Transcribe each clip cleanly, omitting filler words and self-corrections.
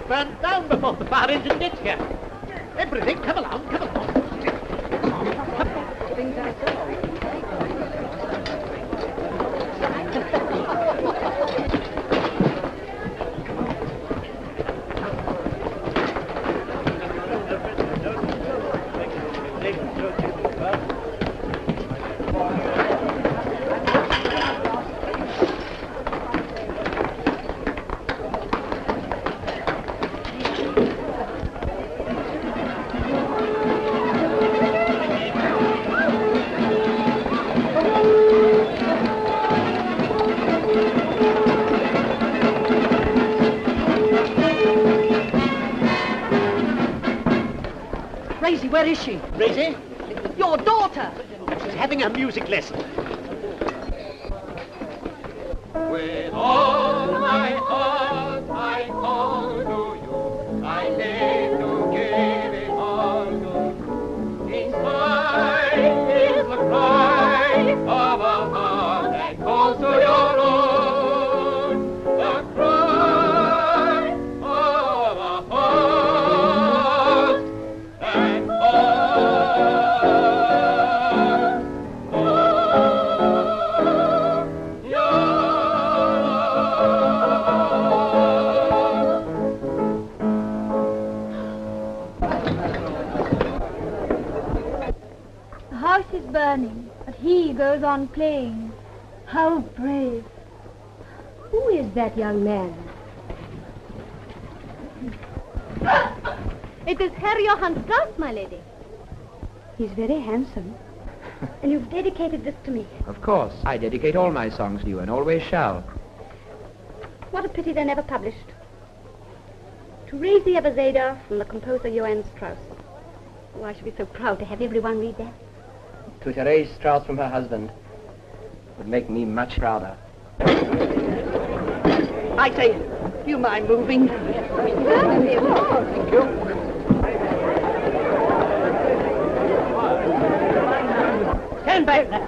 burnt down before the fire engine gets here. Everything, come along, come along. Come on, come on. Things are so. Where is she? Rosie? Your daughter! She's having a music lesson. With all my heart I call to you, I live to give it all to you. Inside is the cry of a heart that calls to your own, the cry of a heart that burning, but he goes on playing. How brave. Who is that young man? It is Herr Johann Strauss, my lady. He's very handsome. And you've dedicated this to me. Of course. I dedicate all my songs to you and always shall. What a pity they're never published. To raise the Eberseder from the composer Johann Strauss. Oh, I should be so proud to have everyone read that. To Therese Strauss from her husband would make me much prouder. I say, do you mind moving? Certainly, of course. Thank you. Stand back now.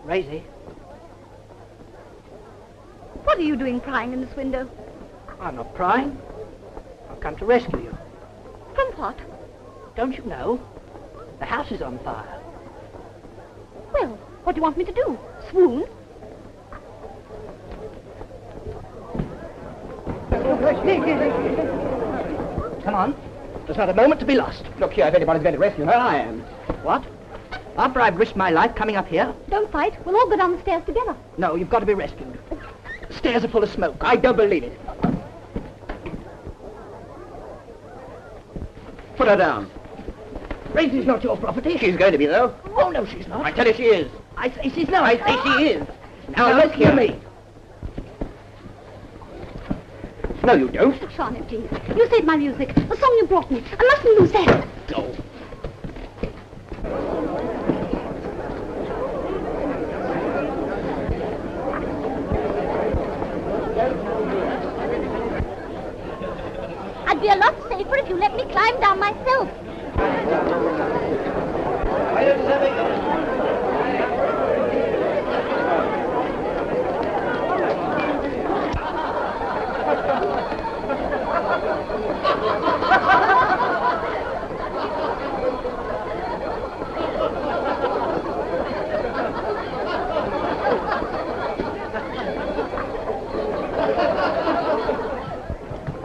Rosie. What are you doing prying in this window? I'm not prying. I've come to rescue you. From what? Don't you know? The house is on fire. Well, what do you want me to do? Swoon? Come on. There's not a moment to be lost. Look here, if anybody's going to rescue her, I am. What? After I've risked my life coming up here? Don't fight. We'll all go down the stairs together. No, you've got to be rescued. The stairs are full of smoke. I don't believe it. Put her down. Rosie's not your property. She's going to be, though. Oh, no, she's not. I tell you she is. I say she's not. I say she is. Now look here. Me. No, you don't. Hush on it, please. You saved my music. The song you brought me. I mustn't lose that. Go. I'd be a lot safer if you let me climb down myself.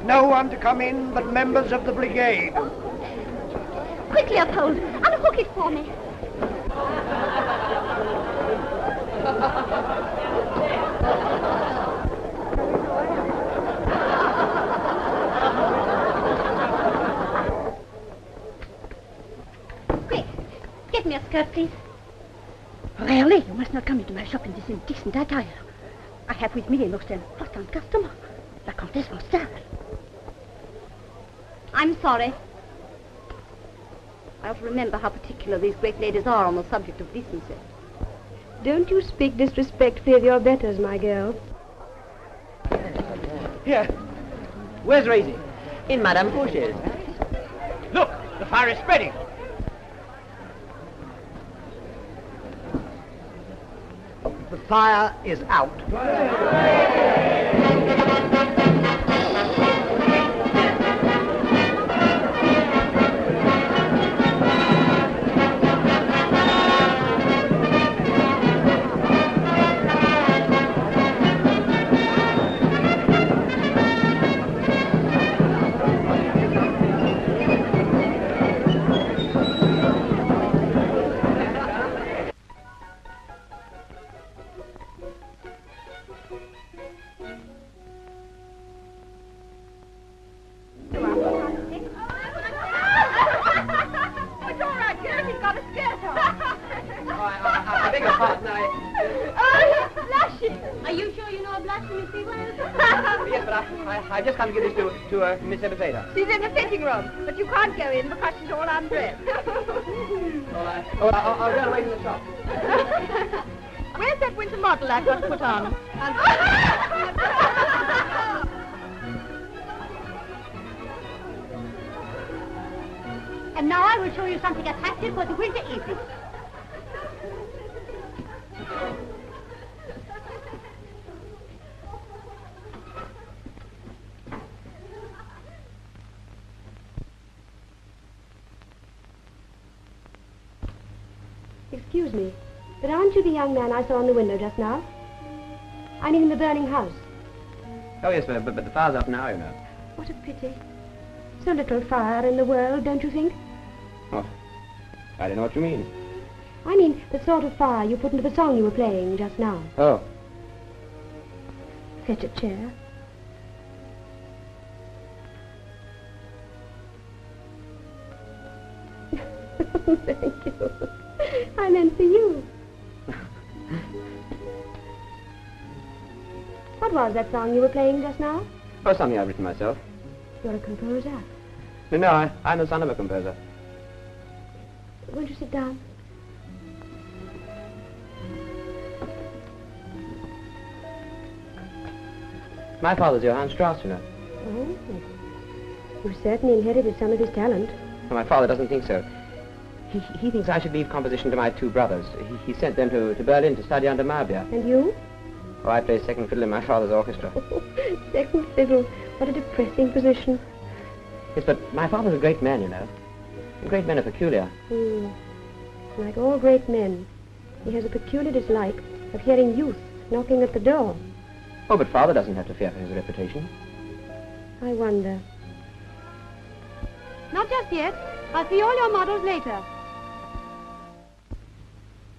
No one to come in but members of the brigade. Quickly, uphold. Unhook it for me. Quick, get me a skirt, please. Really? You must not come into my shop in this indecent attire. I have with me a most important customer, la Comtesse Vostell. I'm sorry. I ought to remember how particular these great ladies are on the subject of decency. Don't you speak disrespectfully of your betters, my girl. Here. Where's Raisy? In Madame Fauchet's. Look, the fire is spreading. The fire is out. I've just come to give this to Miss Eberseder. She's in the fitting room, but you can't go in because she's all undressed. I'll go away from the shop. Where's that winter model I've got to put on? And now I will show you something attractive for the winter evening. Excuse me, but aren't you the young man I saw in the window just now? I mean in the burning house. Oh, yes, but the fire's up now, you know. What a pity. So little fire in the world, don't you think? Oh, I don't know what you mean. I mean the sort of fire you put into the song you were playing just now. Oh. Fetch a chair. Thank you. I meant for you. What was that song you were playing just now? Oh, something I've written myself. You're a composer. No, I'm the son of a composer. Won't you sit down? My father's Johann Strauss, you know. Oh, you certainly inherited some of his talent. No, my father doesn't think so. He thinks I should leave composition to my two brothers. He sent them to Berlin to study under Meyerbeer. And you? Oh, I play second fiddle in my father's orchestra. Second fiddle. What a depressing position. Yes, but my father's a great man, you know. Great men are peculiar. Like all great men, he has a peculiar dislike of hearing youth knocking at the door. Oh, but father doesn't have to fear for his reputation. I wonder. Not just yet. I'll see all your models later.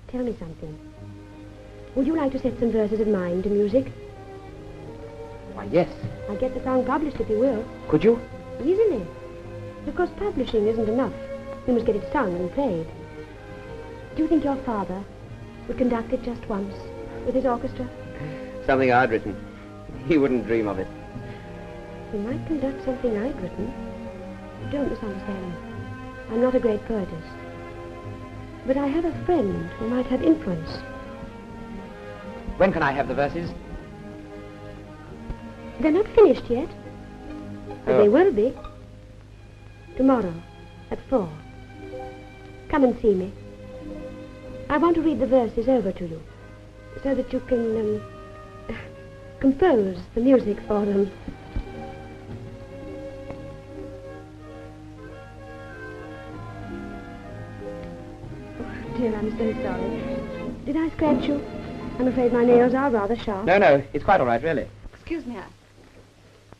Tell me something. Would you like to set some verses of mine to music? Why, yes. I'll get the song published if you will. Could you? Easily. Of course, publishing isn't enough. We must get it sung and played. Do you think your father would conduct it just once with his orchestra? Something I'd written. He wouldn't dream of it. He might conduct something I'd written. Don't misunderstand me. I'm not a great poetess. But I have a friend who might have influence. When can I have the verses? They're not finished yet. But they will be. Tomorrow, at 4. Come and see me. I want to read the verses over to you, so that you can, compose the music for them. Oh, dear, I'm so sorry. Did I scratch you? I'm afraid my nails are rather sharp. No, it's quite all right, really. Excuse me,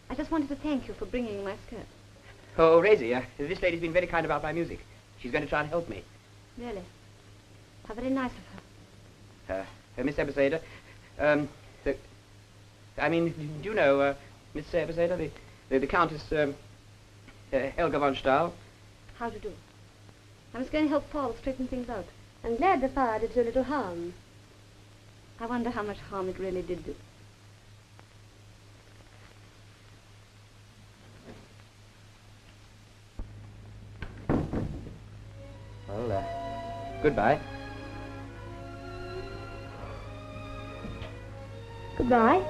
I just wanted to thank you for bringing my skirt. Oh, Rosie, this lady's been very kind about my music. She's going to try and help me. Really? How very nice of her. Miss Eberseder, do you know, Miss Eberseder, the Countess, Helga von Stahl? How to do? I was going to help Paul straighten things out. I'm glad the fire did so little harm. I wonder how much harm it really did do. Well, goodbye. Goodbye.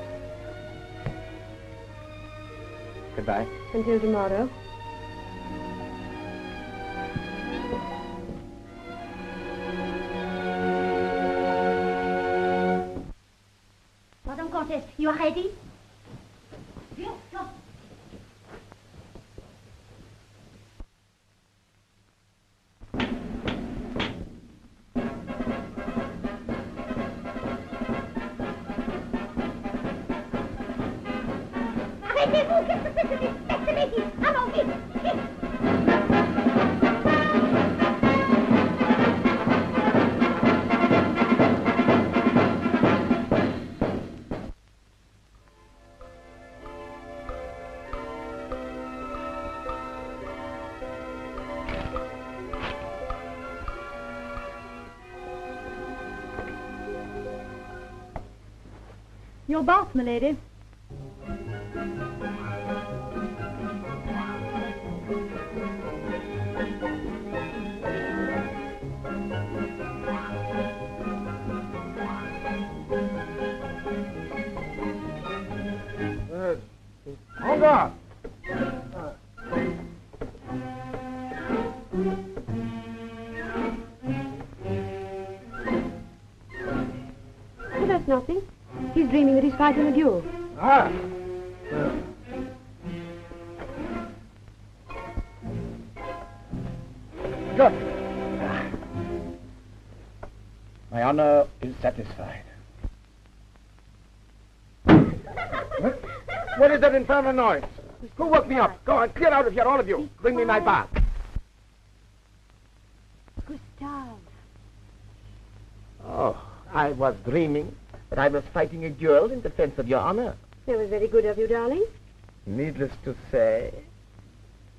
Goodbye. Until tomorrow. Madame Comtesse, you are ready? Yes, go. Arrêtez-vous, qu'est-ce que c'est que cette espèce de bêtise? Allons, vite, vite. Your bath, my lady. Hold on. Oh, that's nothing. He's dreaming that he's fighting a duel. Ah. Good. My honor is satisfied. What is that infernal noise? Who woke me up? Go on, clear out of here, all of you. Bring me my bath. Gustav. Oh, I was dreaming that I was fighting a duel in defense of your honor. That was very good of you, darling. Needless to say,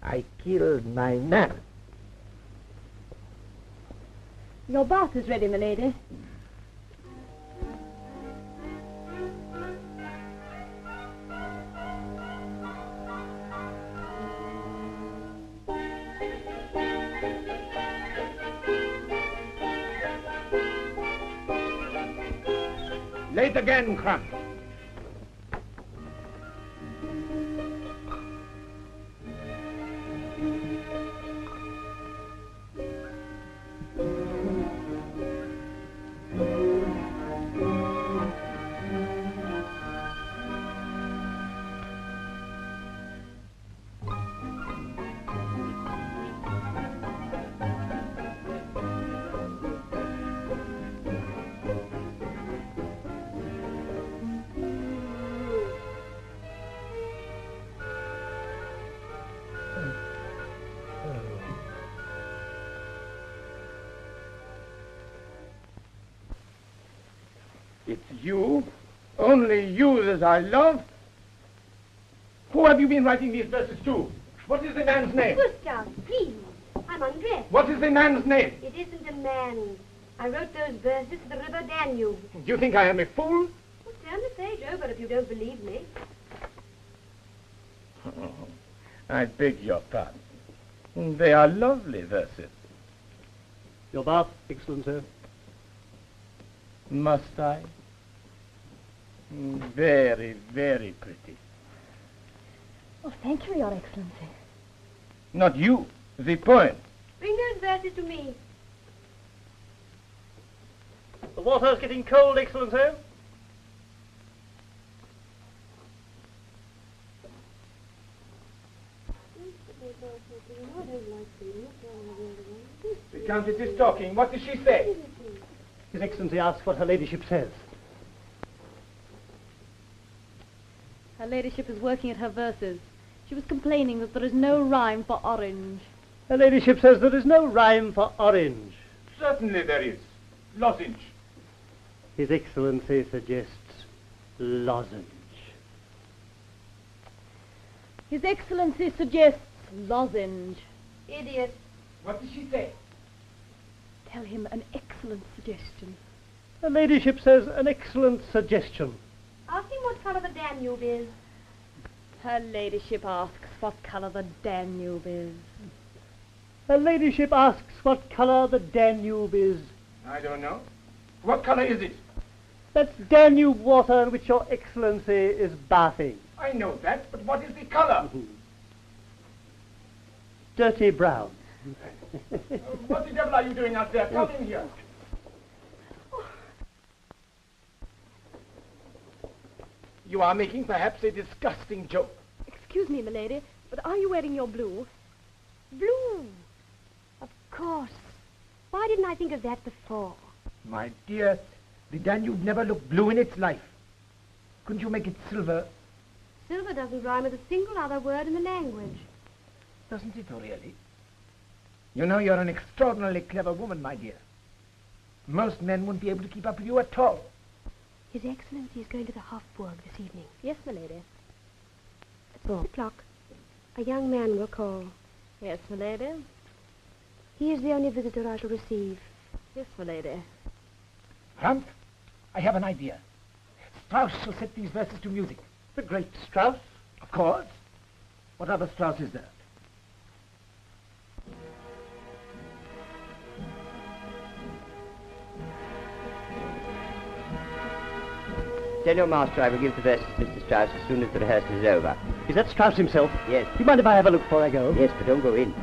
I killed my man. Your bath is ready, my lady. Late again, Crump. It's you, only you that I love. Who have you been writing these verses to? What is the man's name? Gustav, please. I'm undressed. What is the man's name? It isn't a man. I wrote those verses to the river Danube. Do you think I am a fool? Well, turn the page over if you don't believe me. Oh, I beg your pardon. They are lovely verses. Your bath, Excellency. Must I? Very, very pretty. Oh, thank you, Your Excellency. Not you, the poem. Bring those verses to me. The water's getting cold, Excellency. The Countess is talking. What does she say? His Excellency asks what her ladyship says. Her ladyship is working at her verses. She was complaining that there is no rhyme for orange. Her ladyship says there is no rhyme for orange. Certainly there is. Lozenge. His Excellency suggests lozenge. His Excellency suggests lozenge. Idiot. What does she say? Tell him an excellent suggestion. Her ladyship says an excellent suggestion. Ask him what colour the Danube is. Her ladyship asks what colour the Danube is. Her ladyship asks what colour the Danube is. I don't know. What colour is it? That's Danube water in which your excellency is bathing. I know that, but what is the colour? Dirty brown. What the devil are you doing out there? Come in here. You are making perhaps a disgusting joke. Excuse me, milady, but are you wearing your blue? Blue. Of course. Why didn't I think of that before? My dear, the Danube never looked blue in its life. Couldn't you make it silver? Silver doesn't rhyme with a single other word in the language. Doesn't it really? You know, you're an extraordinarily clever woman, my dear. Most men wouldn't be able to keep up with you at all. His Excellency is going to the Hofburg this evening. Yes, milady. At 4 o'clock. A young man will call. Yes, milady. He is the only visitor I shall receive. Yes, milady. Humph, I have an idea. Strauss shall set these verses to music. The great Strauss? Of course. What other Strauss is there? Tell your master I will give the verses to Mr. Strauss as soon as the rehearsal is over. Is that Strauss himself? Yes. Do you mind if I have a look before I go? Yes, but don't go in.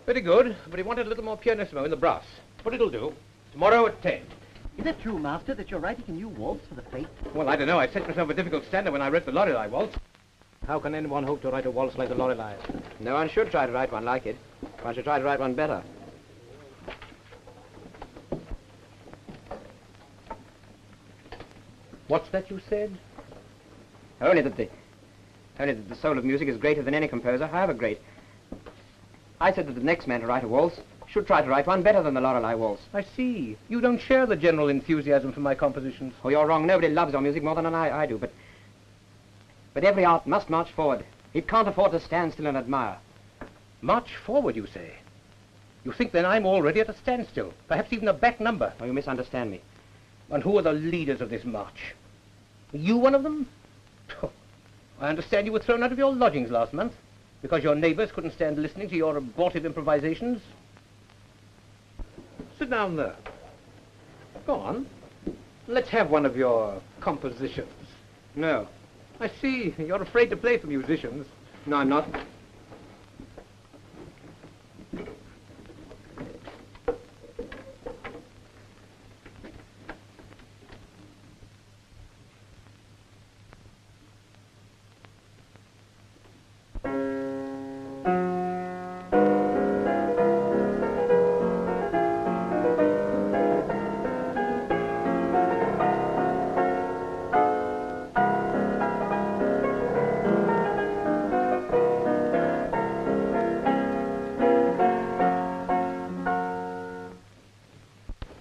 Very good, but he wanted a little more pianissimo in the brass. But it'll do. Tomorrow at 10. Is it true, Master, that you're writing a new waltz for the fete? Well, I don't know. I set myself a difficult standard when I wrote the Lorelei waltz. How can anyone hope to write a waltz like the Lorelei? No one should try to write one like it. One should try to write one better. What's that you said? Only that the soul of music is greater than any composer, however great. I said that the next man to write a waltz should try to write one better than the Lorelei waltz. I see. You don't share the general enthusiasm for my compositions. Oh, you're wrong. Nobody loves your music more than I do, but every art must march forward. It can't afford to stand still and admire. March forward, you say? You think then I'm already at a standstill, perhaps even a back number? Oh, you misunderstand me. And who are the leaders of this march? Are you one of them? Oh, I understand you were thrown out of your lodgings last month because your neighbors couldn't stand listening to your abortive improvisations. Sit down there. Go on. Let's have one of your compositions. No. I see. You're afraid to play for musicians. No, I'm not.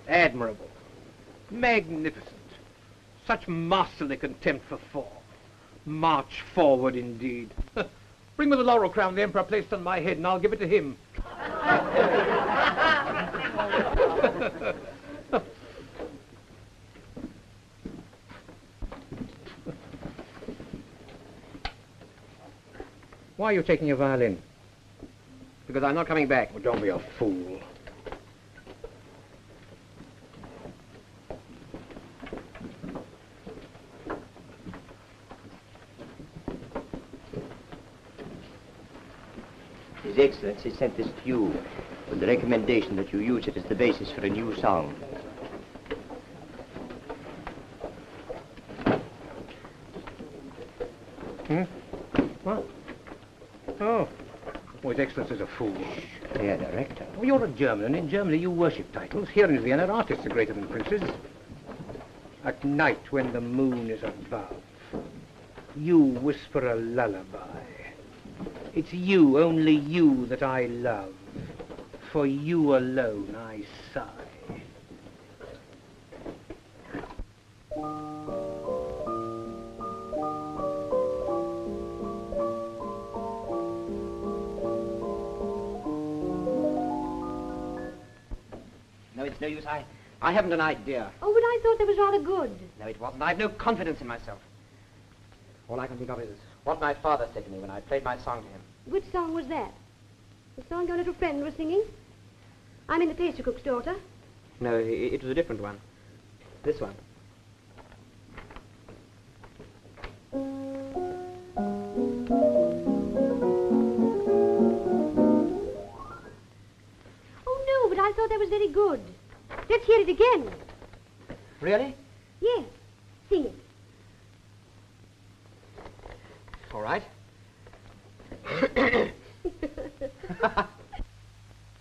Admirable. Magnificent. Such masterly contempt for form. March forward, indeed. Bring me the laurel crown the Emperor placed on my head, and I'll give it to him. Why are you taking your violin? Because I'm not coming back. Oh, don't be a fool. His Excellency sent this to you with the recommendation that you use it as the basis for a new song. What? Oh. Oh, His Excellency's a fool. Herr Director. Oh, you're a German, and in Germany you worship titles. Here in Vienna, artists are greater than princes. At night, when the moon is above. You whisper a lullaby. It's you, only you, that I love. For you alone I sigh. No, it's no use. I haven't an idea. Oh, but I thought that was rather good. No, it wasn't. I have no confidence in myself. All I can think of is what my father said to me when I played my song to him. Which song was that? The song your little friend was singing? I'm in the pastry cook's daughter. No, it was a different one. This one. Oh, no, but I thought that was very good. Let's hear it again. Really? Yes. Sing it. All right.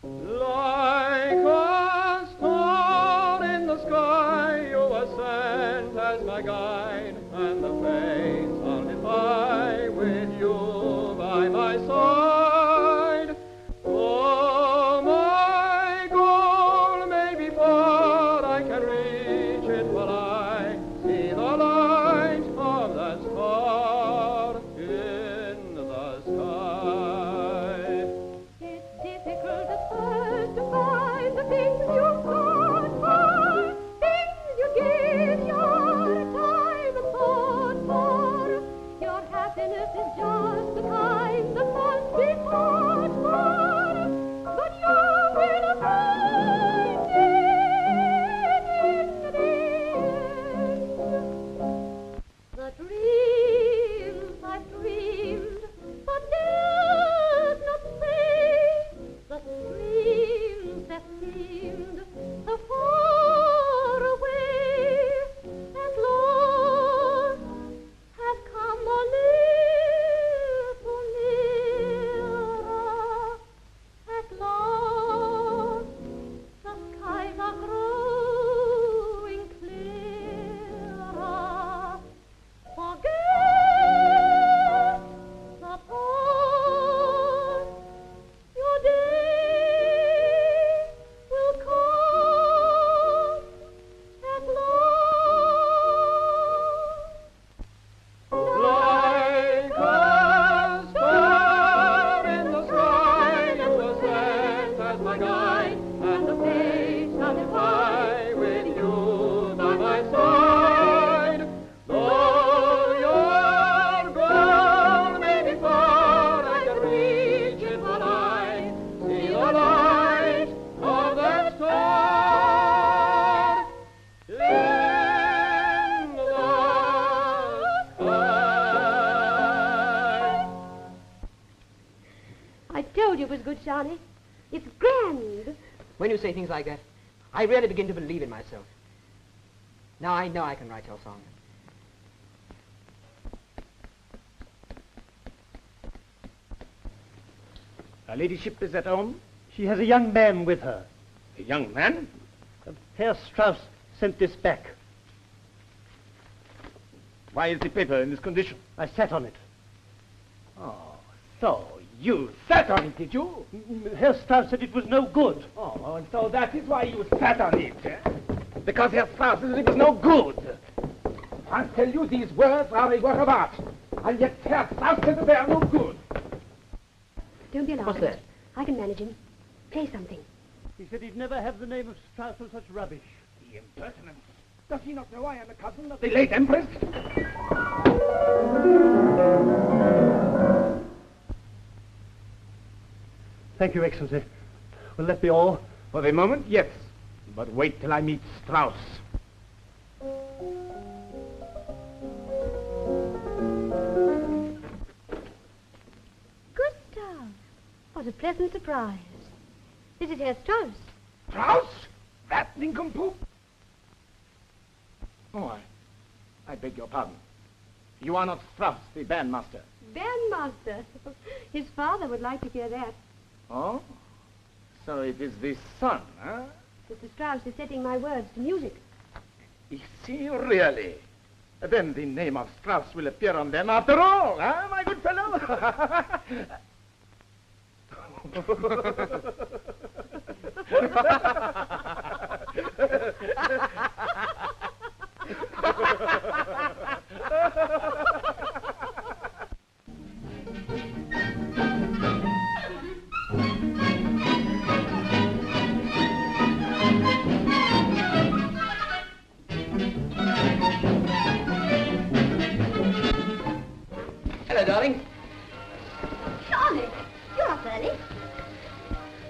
Like a star in the sky, you were sent as my guide, and the fates I'll defy with you by my side. Oh, my goal may be far, I can reach it, but I see the light of that star in the sky. It's difficult at first to find the things you can't find, things you give your time and thought for. Your happiness is just the kind that must be fought for, but you will find it in the end. The dreams I've dreamed, but dared not say, the streams that seemed so far away, at last have come a little nearer. At last the skies are growing clearer. Forget the past, your day will come at Like a star in the sky, you were sent as my guide, and the fates shall defy with you by my side. Though your goal may be far, I can reach it, but I see the light of that star in the sky. I told you it was good, Charlie. It's grand. When you say things like that, I really begin to believe in myself. Now I know I can write your song. Her ladyship is at home. She has a young man with her. A young man? Herr Strauss sent this back. Why is the paper in this condition? I sat on it. Oh, so you sat on it, did you? Herr Strauss said it was no good. Oh, and so that is why you sat on it, eh? Because Herr Strauss said it was no good. I tell you, these words are a work of art. And yet Herr Strauss said that they are no good. Don't be alarmed. What's that? I can manage him. Play something. He said he'd never have the name of Strauss or such rubbish. The impertinence. Does he not know I am a cousin of the late Empress? Thank you, Excellency. Will that be all? For the moment, yes. But wait till I meet Strauss. Gustav, what a pleasant surprise. This is Herr Strauss. Strauss? That nincompoop? Oh, I beg your pardon. You are not Strauss, the bandmaster. Bandmaster. His father would like to hear that. Oh? So it is the son, huh? Mr. Strauss is setting my words to music. Is he really? Then the name of Strauss will appear on them after all, huh, my good fellow? Hello, darling. Charlie, you're up early.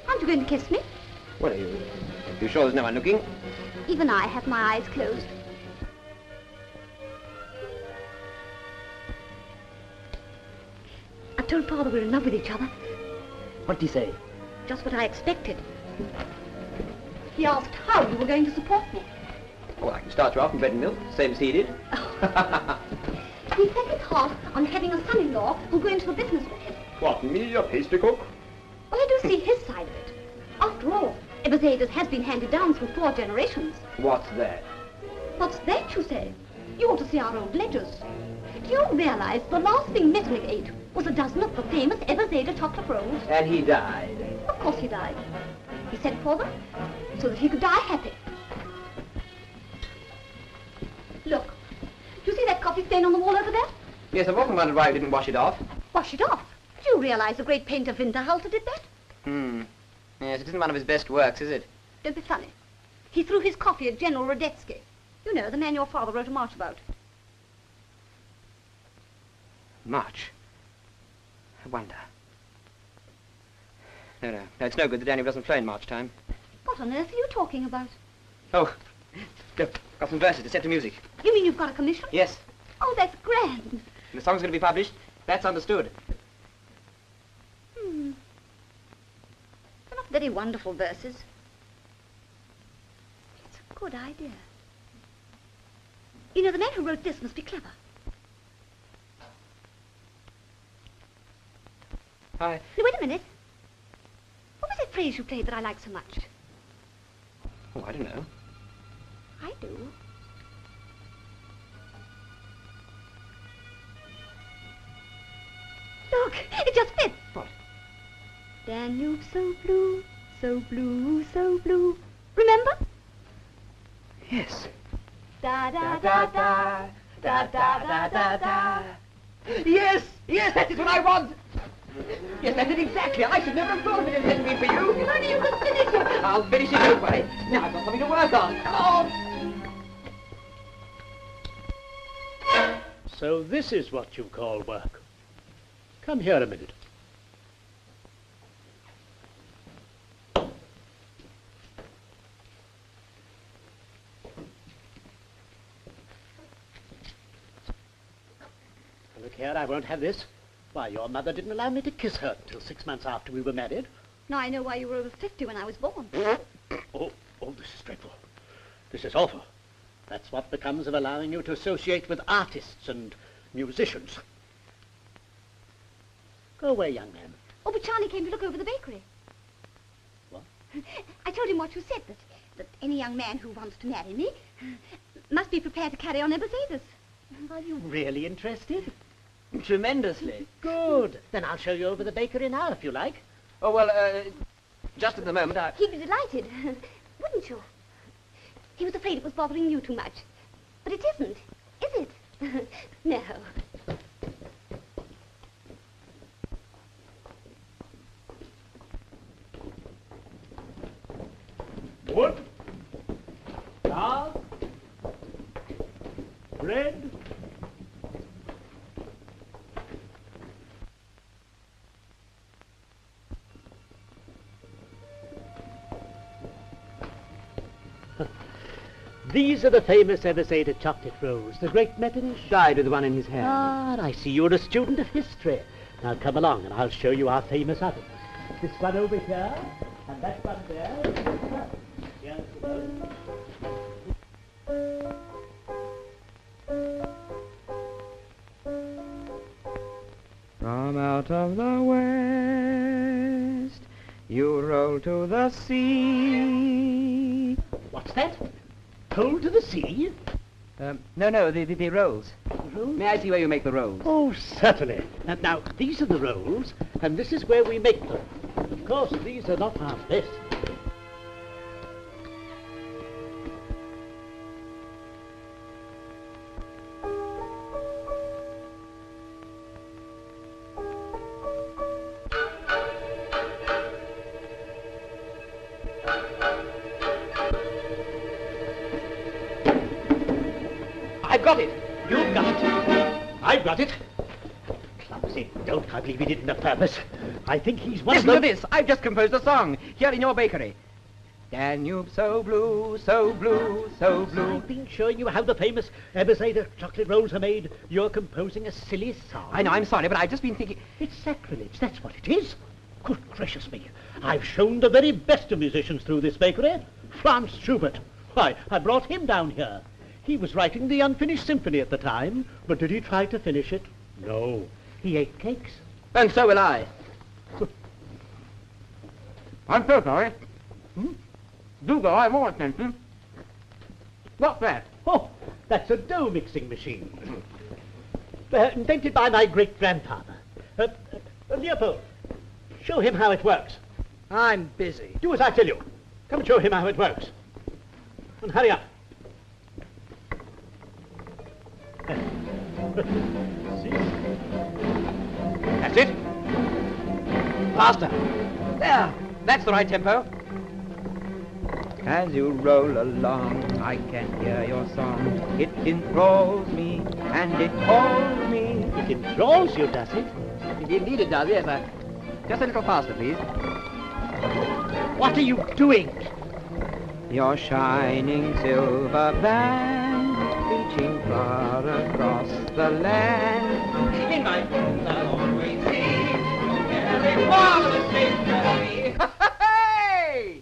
Aren't you going to kiss me? What are you? You sure there's no one looking? Even I have my eyes closed. I told Father we're in love with each other. What did he say? Just what I expected. He asked how you were going to support me. Oh, I can start you off in bread and milk, same as he did. He set his heart on having a son-in-law who'll go into the business with him. What, me, a pastry cook? Well, I do see his side of it. After all, Eberseder's has been handed down through 4 generations. What's that? What's that, you say? You ought to see our old ledgers. Do you realize the last thing Metternich ate was a dozen of the famous Eberseder chocolate rolls? And he died. Of course he died. He sent for them so that he could die happy. Look, do you see that coffee stain on the wall over there? Yes, I've often wondered why he didn't wash it off. Wash it off. Do you realize the great painter Winterhalter did that? Yes, it isn't one of his best works, is it? Don't be funny. He threw his coffee at General Radetzky. You know, the man your father wrote a march about. March? I wonder. No, it's no good. The Danube doesn't flow in March time. What on earth are you talking about? Oh, look, got some verses to set to music. You mean you've got a commission? Yes. Oh, that's grand. And the song's going to be published. That's understood. They're not very wonderful verses. It's a good idea. You know, the man who wrote this must be clever. Hi. Now, wait a minute. What was that phrase you played that I like so much? Oh, I don't know. I do. Look, it just fits. What? Danube so blue, so blue, so blue. Remember? Yes. Da da da da, da da da da da. Yes, that is what I want. Yes, that's it exactly. I should never have thought of it if it hadn't been for you. If only you could finish it. I'll finish it, don't worry. Now I've got something to work on. Come on. So this is what you call work. Come here a minute. Look here, I won't have this. Why, your mother didn't allow me to kiss her until 6 months after we were married. Now I know why you were over 50 when I was born. Oh, this is dreadful. This is awful. That's what becomes of allowing you to associate with artists and musicians. Go away, young man. Oh, but Charlie came to look over the bakery. What? I told him what you said, that any young man who wants to marry me must be prepared to carry on Eberseder's. Are you really interested? Tremendously. Good. Then I'll show you over the bakery now, if you like. Oh, well, just at the moment, He'd be delighted, wouldn't you? He was afraid it was bothering you too much. But it isn't, is it? No. Wood, flour, bread. These are the famous Eberseder chocolate rolls. The great Metternich died with one in his hand. Ah, I see you're a student of history. Now come along and I'll show you our famous ovens. This one over here, and that one there. Here's the one. From out of the west, you roll to the sea. What's that? Coal to the sea? No, the rolls. Rolls? May I see where you make the rolls? Oh, certainly. And now, these are the rolls, and this is where we make them. Of course, these are not our best. I've got it. You've got it. I've got it. Clumsy dolt, I believe he did it on purpose. I think he's one Listen of to those... this. I've just composed a song here in your bakery. Danube so blue, so blue, so blue. I've been showing you how the famous Ebezada chocolate rolls are made. You're composing a silly song. I know, I'm sorry, but I've just been thinking... It's sacrilege, that's what it is. Good gracious me. I've shown the very best of musicians through this bakery. Franz Schubert. Why, I brought him down here. He was writing the unfinished symphony at the time, but did he try to finish it? No. He ate cakes. And so will I. I'm so sorry. Do go, I have more attention. What's that? Oh, that's a dough mixing machine. Invented by my great-grandfather. Leopold, show him how it works. I'm busy. Do as I tell you. Come and show him how it works. And hurry up. See? That's it. Faster. There. That's the right tempo. As you roll along, I can hear your song. It enthralls me, and it calls me. It enthralls you, does it? Indeed it does, yes. Just a little faster, please. What are you doing? Your shining silver band, reaching far across the land. In my dreams I'll always sing, every marvelous victory. Hey!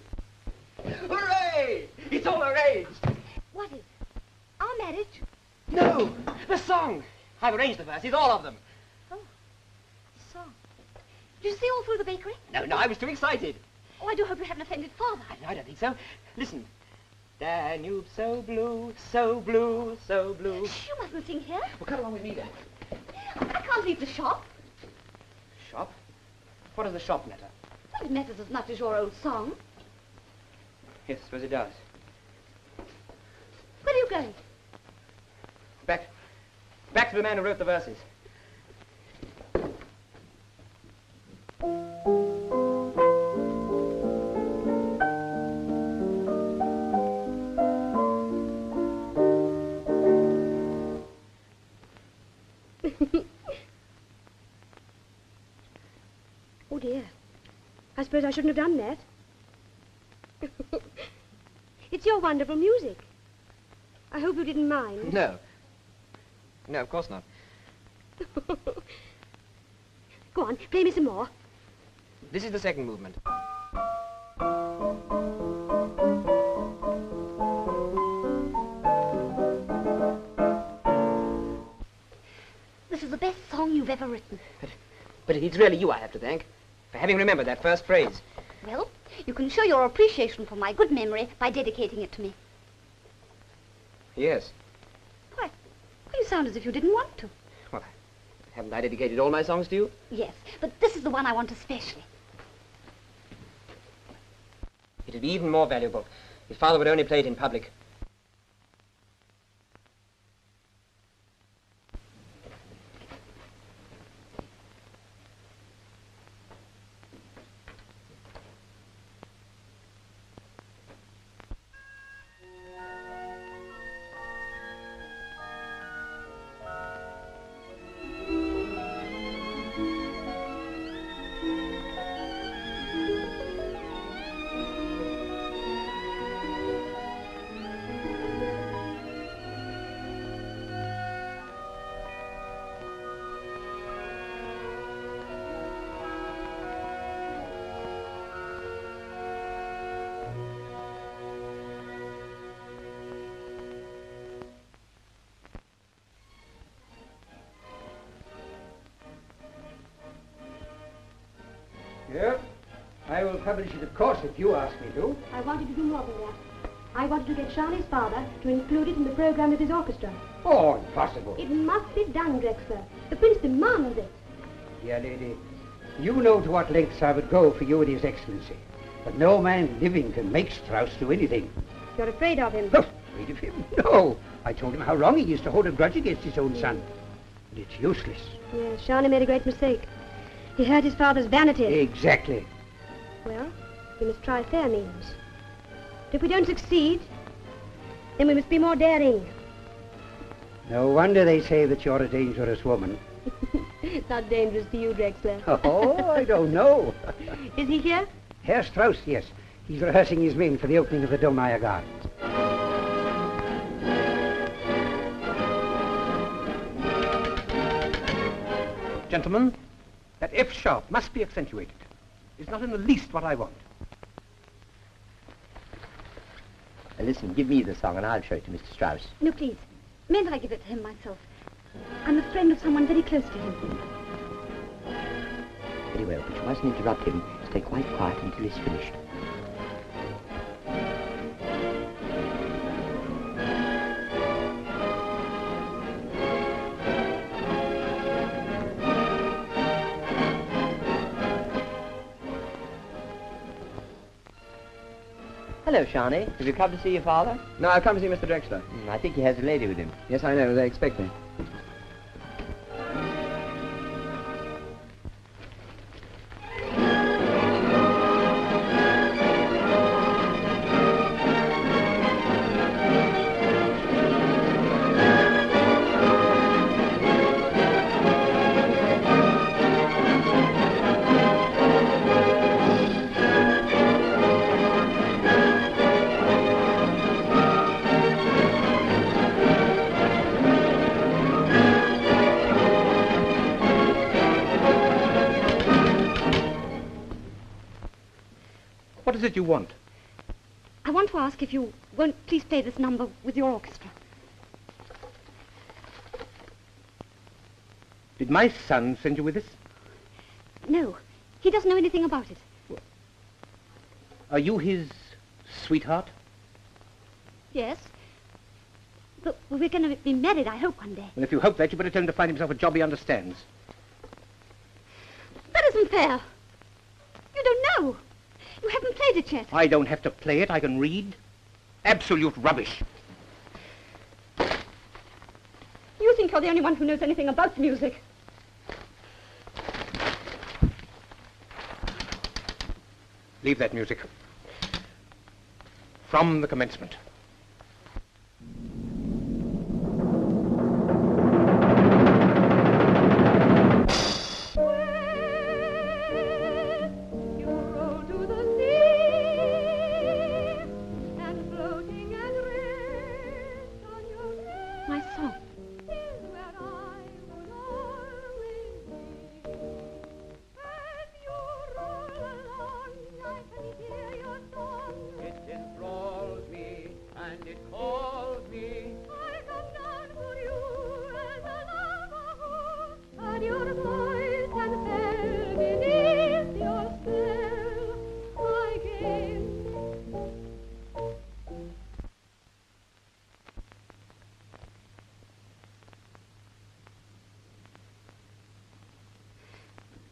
Hooray! It's all arranged. What is? Our marriage? No, the song. I've arranged the verses, all of them. Oh, so. Did you see all through the bakery? No, I was too excited. Oh, I do hope you haven't offended Father. I don't think so. Listen. Danube so blue, so blue, so blue. Shh, you mustn't sing here. Well, come along with me then. I can't leave the shop. Shop? What does the shop matter? Well, it matters as much as your old song. Yes, I suppose it does. Where are you going? Back to the man who wrote the verses. Oh dear. I suppose I shouldn't have done that. It's your wonderful music. I hope you didn't mind. No. No, of course not. Go on, play me some more. This is the second movement. This is the best song you've ever written. But it's really you I have to thank for having remembered that first phrase. Well, you can show your appreciation for my good memory by dedicating it to me. Yes. Why, you sound as if you didn't want to. Well, haven't I dedicated all my songs to you? Yes, but this is the one I want especially. It'd be even more valuable if Father would only play it in public. Yes, I will publish it, of course, if you ask me to. I wanted to do more than that. I wanted to get Charlie's father to include it in the program of his orchestra. Oh, impossible. It must be done, Drexler. The Prince demands it. Dear lady, you know to what lengths I would go for you and His Excellency. But no man living can make Strauss do anything. You're afraid of him? Oh, afraid of him? No. I told him how wrong he is to hold a grudge against his own son. But it's useless. Yes, Charlie made a great mistake. He hurt his father's vanity. Exactly. Well, we must try fair means. If we don't succeed, then we must be more daring. No wonder they say that you're a dangerous woman. Not dangerous to you, Drexler. Oh, I don't know. Is he here? Herr Strauss, yes. He's rehearsing his men for the opening of the Domeyer Gardens. Gentlemen, that F sharp must be accentuated. It's not in the least what I want. Listen, give me the song and I'll show it to Mr. Strauss. No, please. Mayn't I give it to him myself? I'm a friend of someone very close to him. Very well, but you mustn't interrupt him. Stay quite quiet until he's finished. Hello, Shawnee. Have you come to see your father? No, I've come to see Mr. Drexler. I think he has a lady with him. Yes, I know. They expect me. What is it you want? I want to ask if you won't please play this number with your orchestra. Did my son send you with this? No, he doesn't know anything about it. Are you his sweetheart? Yes. But we're going to be married, I hope, one day. Well, if you hope that, you better tell him to find himself a job he understands. That isn't fair. You don't know. You haven't played it yet. I don't have to play it. I can read. Absolute rubbish. You think you're the only one who knows anything about the music. Leave that music. From the commencement.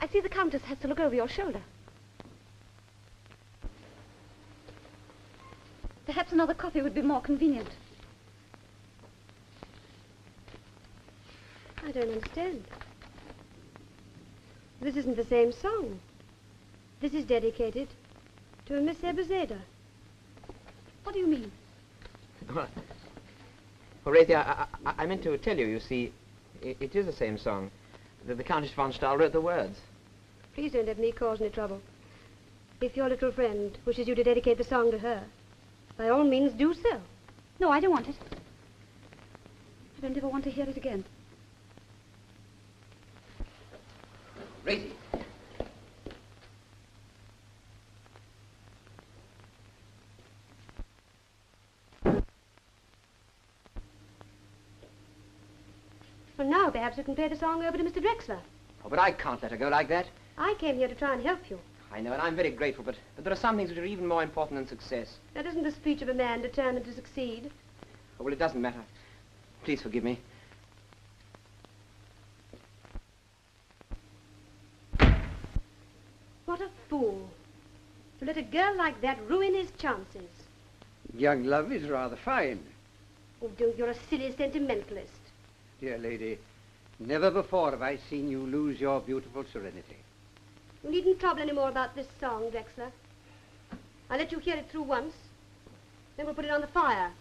I see the Countess has to look over your shoulder. Perhaps another coffee would be more convenient. I don't understand. This isn't the same song. This is dedicated to a Miss Ebezeda. What do you mean? Well, Rathia, I meant to tell you, you see, it is the same song. The Countess von Stahl wrote the words. Please don't let me cause any trouble. If your little friend wishes you to dedicate the song to her, by all means do so. No, I don't want it. I don't ever want to hear it again. Rathia. Well, now perhaps you can play the song over to Mr. Drexler. Oh, but I can't let her go like that. I came here to try and help you. I know, and I'm very grateful, but there are some things which are even more important than success. That isn't the speech of a man determined to succeed. Oh, well, it doesn't matter. Please forgive me. What a fool. To let a girl like that ruin his chances. Young love is rather fine. Oh, don't, you're a silly sentimentalist. Dear lady, never before have I seen you lose your beautiful serenity. You needn't trouble any more about this song, Drexler. I'll let you hear it through once. Then we'll put it on the fire.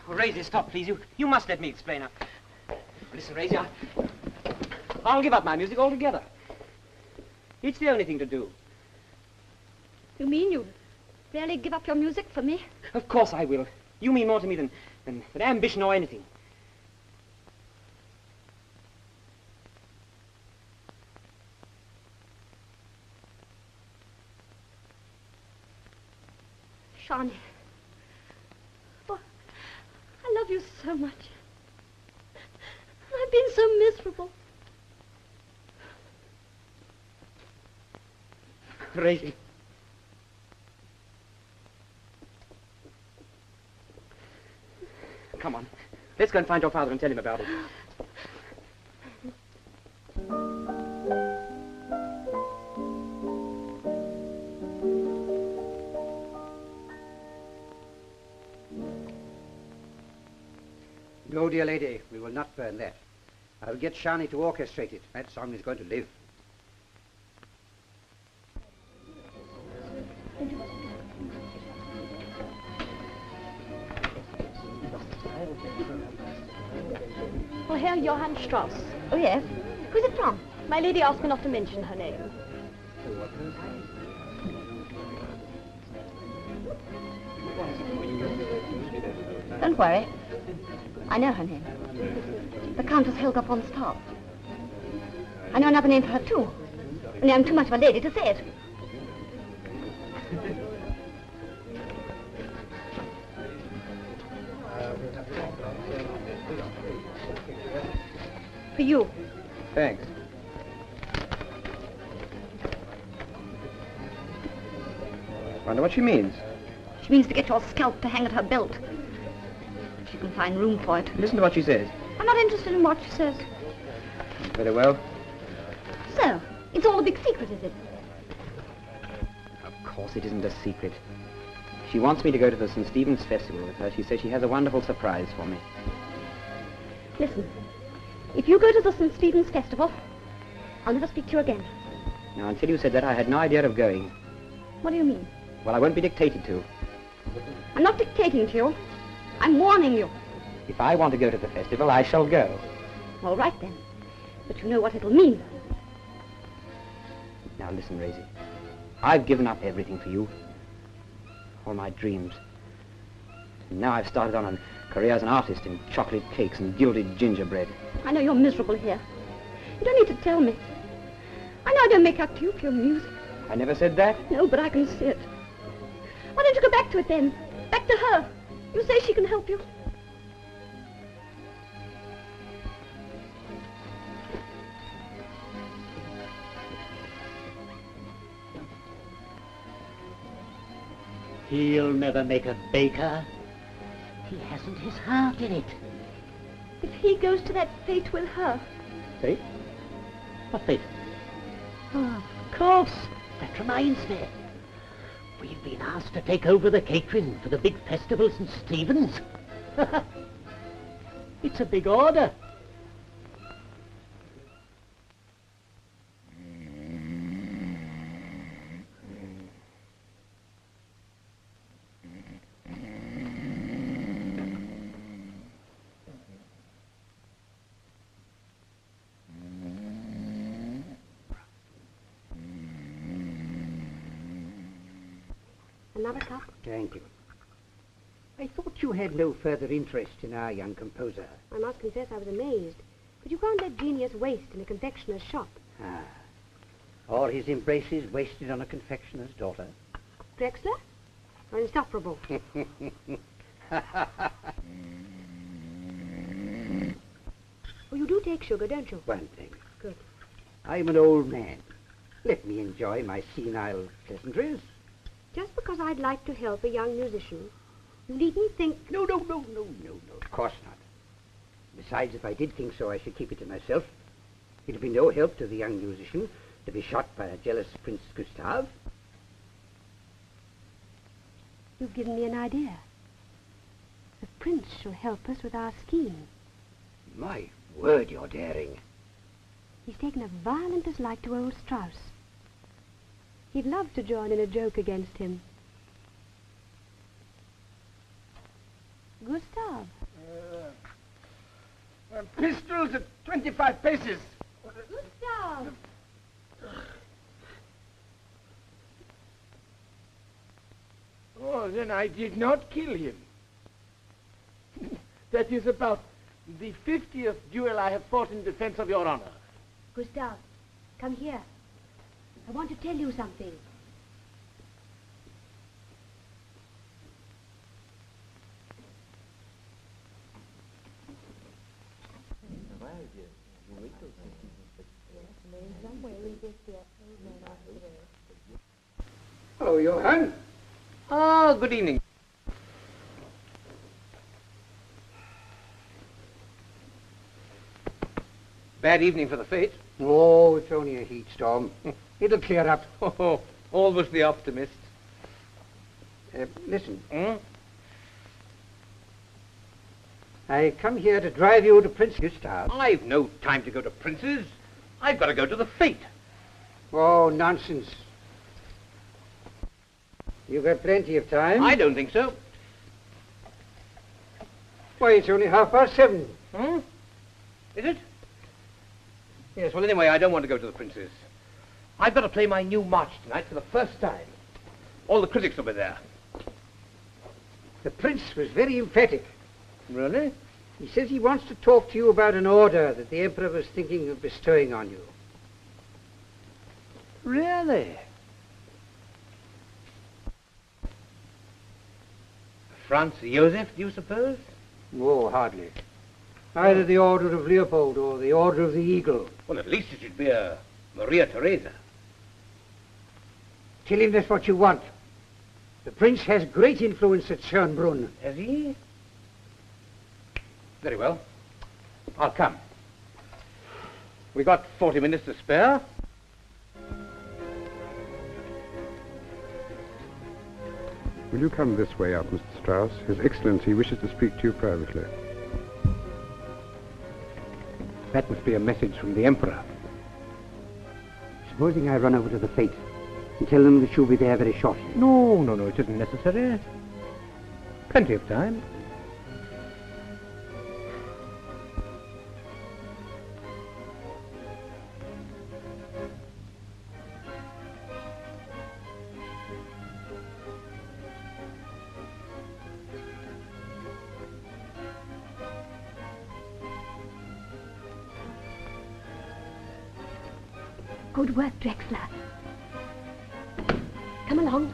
Oh, Razor, stop, please. You must let me explain. Now, listen, Razor, I'll give up my music altogether. It's the only thing to do. You mean you really give up your music for me? Of course I will. You mean more to me than ambition or anything. Shawnee. Oh, I love you so much. I've been so miserable. Razor. Come on. Let's go and find your father and tell him about it. No, dear lady, we will not burn that. I'll get Shani to orchestrate it. That song is going to live. Well, Herr Johann Strauss. Oh, yes? Who's it from? My lady asked me not to mention her name. Don't worry. I know her name. The Countess Helga von Staub. I know another name for her, too. Only I'm too much of a lady to say it. For you. Thanks. Wonder what she means. She means to get your scalp to hang at her belt. If she can find room for it. Listen to what she says. I'm not interested in what she says. Very well. So, it's all a big secret, is it? Of course it isn't a secret. She wants me to go to the St. Stephen's Festival with her. She says she has a wonderful surprise for me. Listen, if you go to the St. Stephen's Festival, I'll never speak to you again. Now, until you said that, I had no idea of going. What do you mean? Well, I won't be dictated to. I'm not dictating to you. I'm warning you. If I want to go to the festival, I shall go. All right, then. But you know what it'll mean. Now, listen, Razor. I've given up everything for you. All my dreams. And now I've started on a career as an artist in chocolate cakes and gilded gingerbread. I know you're miserable here. You don't need to tell me. I know I don't make up to you for your music. I never said that. No, but I can see it. Why don't you go back to it then? Back to her. You say she can help you. He'll never make a baker. He hasn't his heart in it. If he goes to that fate with her. Fate? What fate? Oh, of course. That reminds me. We've been asked to take over the catering for the big festival St. Stephen's. It's a big order. Another cup? Thank you. I thought you had no further interest in our young composer. I must confess I was amazed. But you can't let genius waste in a confectioner's shop. Ah. Or his embraces wasted on a confectioner's daughter. Drexler? You're insufferable. Oh, you do take sugar, don't you? One thing. Good. I'm an old man. Let me enjoy my senile pleasantries. Just because I'd like to help a young musician, you needn't think... No, of course not. Besides, if I did think so, I should keep it to myself. It'd be no help to the young musician to be shot by a jealous Prince Gustav. You've given me an idea. The prince shall help us with our scheme. My word, you're daring. He's taken a violent dislike to old Strauss. He'd love to join in a joke against him. Gustav. Pistols at 25 paces. Gustav! Oh, then I did not kill him. That is about the 50th duel I have fought in defense of your honor. Gustav, come here. I want to tell you something. Hello, Johann. Ah, good evening. Bad evening for the fete. Oh, it's only a heat storm. It'll clear up. Oh, always the optimist. Listen. Hmm? I come here to drive you to Prince Gustav. I've no time to go to Prince's. I've got to go to the fete. Oh, nonsense. You've got plenty of time. I don't think so. Why, it's only 7:30. Hmm? Is it? Yes, well, anyway, I don't want to go to the Prince's. I've got to play my new march tonight for the first time. All the critics will be there. The prince was very emphatic. Really? He says he wants to talk to you about an order that the emperor was thinking of bestowing on you. Really? Franz Joseph, do you suppose? Oh, hardly. Either the Order of Leopold or the Order of the Eagle. Well, at least it should be a Maria Theresa. Tell him that's what you want. The prince has great influence at Schönbrunn. Has he? Very well. I'll come. We got 40 minutes to spare. Will you come this way out, Mr. Strauss? His Excellency wishes to speak to you privately. That must be a message from the emperor. Supposing I run over to the fete and tell them that you'll be there very shortly. No, it isn't necessary. Plenty of time. Good work, Drexler. Come along.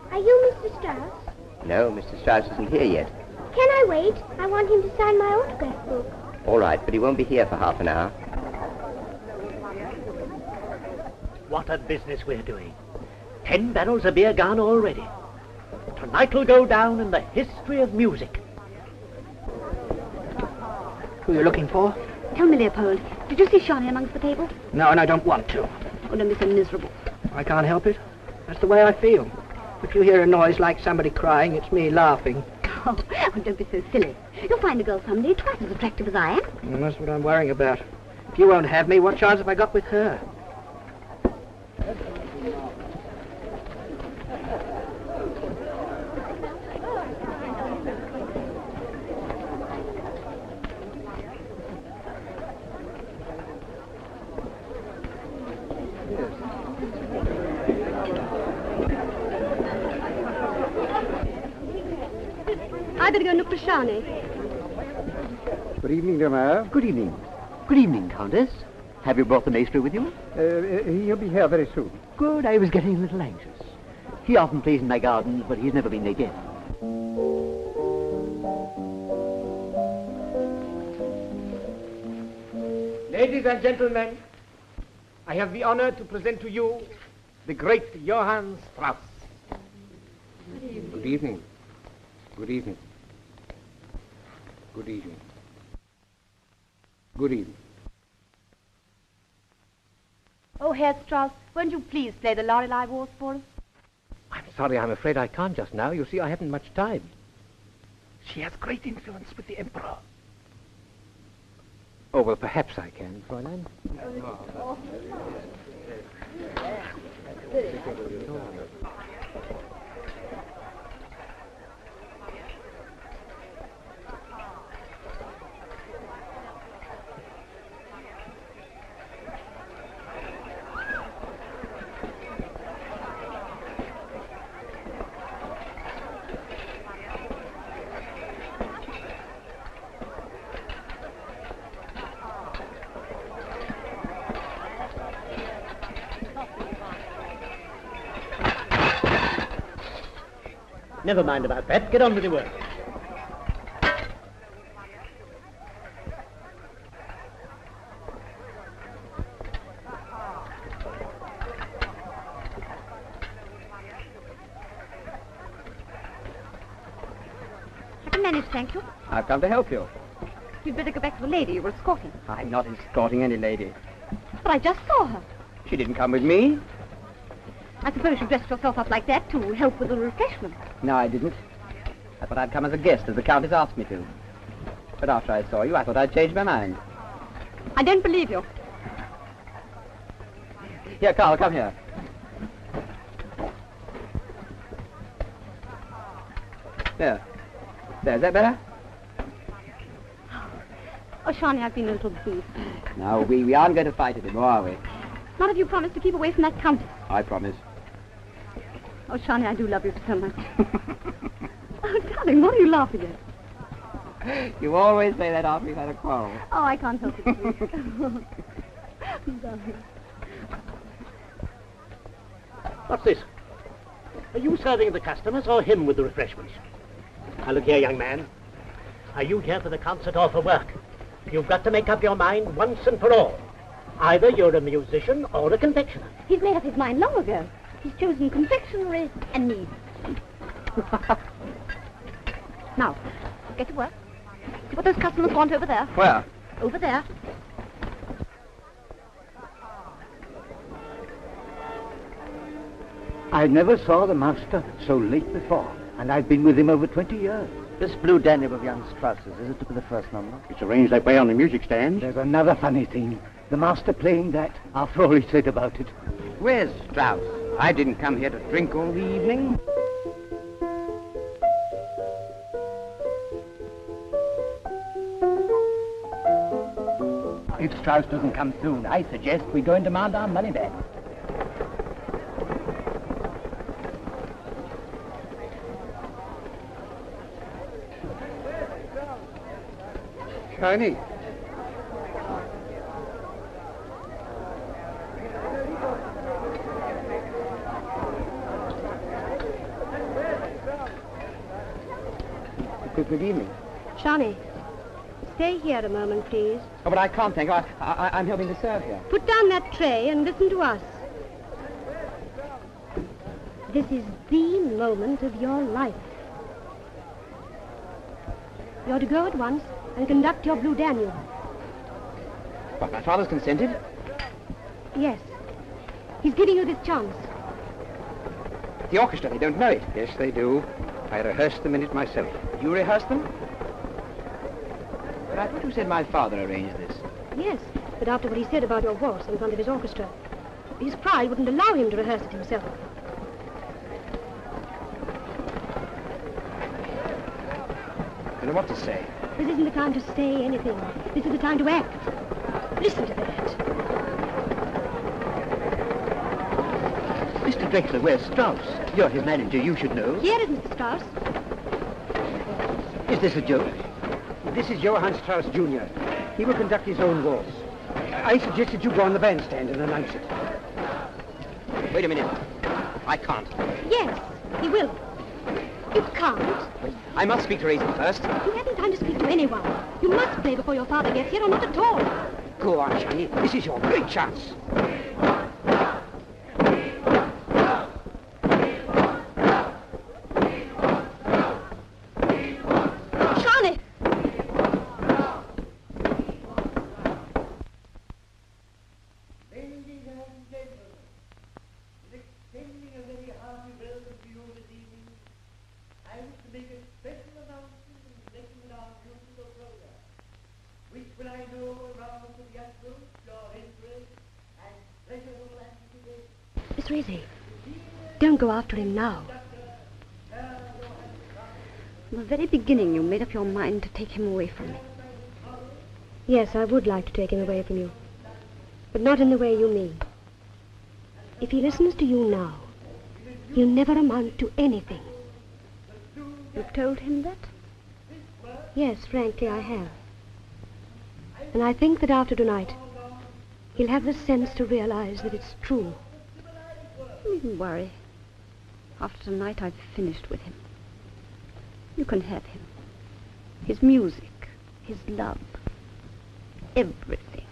Are you Mr. Strauss? No, Mr. Strauss isn't here yet. Can I wait? I want him to sign my autograph book. All right, but he won't be here for half an hour. What a business we're doing. 10 barrels of beer gone already. Tonight'll go down in the history of music. Who are you looking for? Tell me, Leopold, did you see Shawnee amongst the table? No, and I don't want to. Oh, don't be so miserable. I can't help it. That's the way I feel. If you hear a noise like somebody crying, it's me laughing. Oh, don't be so silly. You'll find a girl someday twice as attractive as I am. And that's what I'm worrying about. If you won't have me, what chance have I got with her? I better go and look for Shawnee. Good evening, dear Mayor. Good evening. Good evening, Countess. Have you brought the maestro with you? He'll be here very soon. Good. I was getting a little anxious. He often plays in my gardens, but he's never been late yet. Ladies and gentlemen, I have the honor to present to you the great Johann Strauss. Good evening. Good evening. Good evening. Good evening. Oh, Herr Strauss, won't you please play the Lorelei Waltz for us? I'm sorry, I'm afraid I can't just now. You see, I haven't much time. She has great influence with the Emperor. Oh, well, perhaps I can, Fräulein. Never mind about that. Get on with your work. I can manage, thank you. I've come to help you. You'd better go back to the lady you were escorting. I'm not escorting any lady. But I just saw her. She didn't come with me. I suppose you dressed yourself up like that to help with the refreshment. No, I didn't. I thought I'd come as a guest, as the Countess asked me to. But after I saw you, I thought I'd changed my mind. I don't believe you. Here, Carl, come here. There. There, is that better? Oh, Shawnee, I've been a little brief. No, we aren't going to fight anymore, are we? Not if you promise to keep away from that countess. I promise. Oh, Shawnee, I do love you so much. Oh, darling, what are you laughing at? You always say that after you've had a quarrel. Oh, I can't help it, please. Darling. What's this? Are you serving the customers or him with the refreshments? Now, look here, young man. Are you here for the concert or for work? You've got to make up your mind once and for all. Either you're a musician or a confectioner. He's made up his mind long ago. He's chosen confectionery and me. Now, get to work. See what those customers want over there. Where? Over there. I never saw the master so late before, and I've been with him over 20 years. This Blue Danube of young Strauss's, is it to be the first number? It's arranged that way on the music stand. There's another funny thing. The master playing that after all he said about it. Where's Strauss? I didn't come here to drink all the evening. If Strauss doesn't come soon, I suggest we go and demand our money back. Shiny. Good evening. Shawnee, stay here a moment, please. Oh, but I can't, thank you. I'm helping to serve here. Put down that tray and listen to us. This is the moment of your life. You're to go at once and conduct your Blue Danube. But my father's consented? Yes. He's giving you this chance. The orchestra, they don't know it. Yes, they do. I rehearsed the minute myself. You rehearsed them? But I thought you said my father arranged this. Yes, but after what he said about your waltz in front of his orchestra, his pride wouldn't allow him to rehearse it himself. I don't know what to say. This isn't the time to say anything. This is the time to act. Listen to that. Mr. Drexler, where's Strauss? You're his manager, you should know. Here is Mr. Strauss. Is this a joke? This is Johann Strauss, Jr. He will conduct his own waltz. I suggested you go on the bandstand and announce it. Wait a minute. I can't. Yes, he will. You can't. I must speak to Raisin first. You haven't time to speak to anyone. You must play before your father gets here or not at all. Go on, Johnny. This is your great chance. Johnny! Ladies and gentlemen, in extending a very hearty welcome to you this evening, I wish to make a special announcement in connection with our musical program, which when I know around to the utmost your interest and pleasurable anticipation. Miss Rizzi, don't go after him now. From the very beginning, you made up your mind to take him away from me. Yes, I would like to take him away from you, but not in the way you mean. If he listens to you now, he'll never amount to anything. You've told him that? Yes, frankly, I have. And I think that after tonight, he'll have the sense to realize that it's true. You needn't worry. After tonight, I've finished with him. You can have him. His music, his love, everything.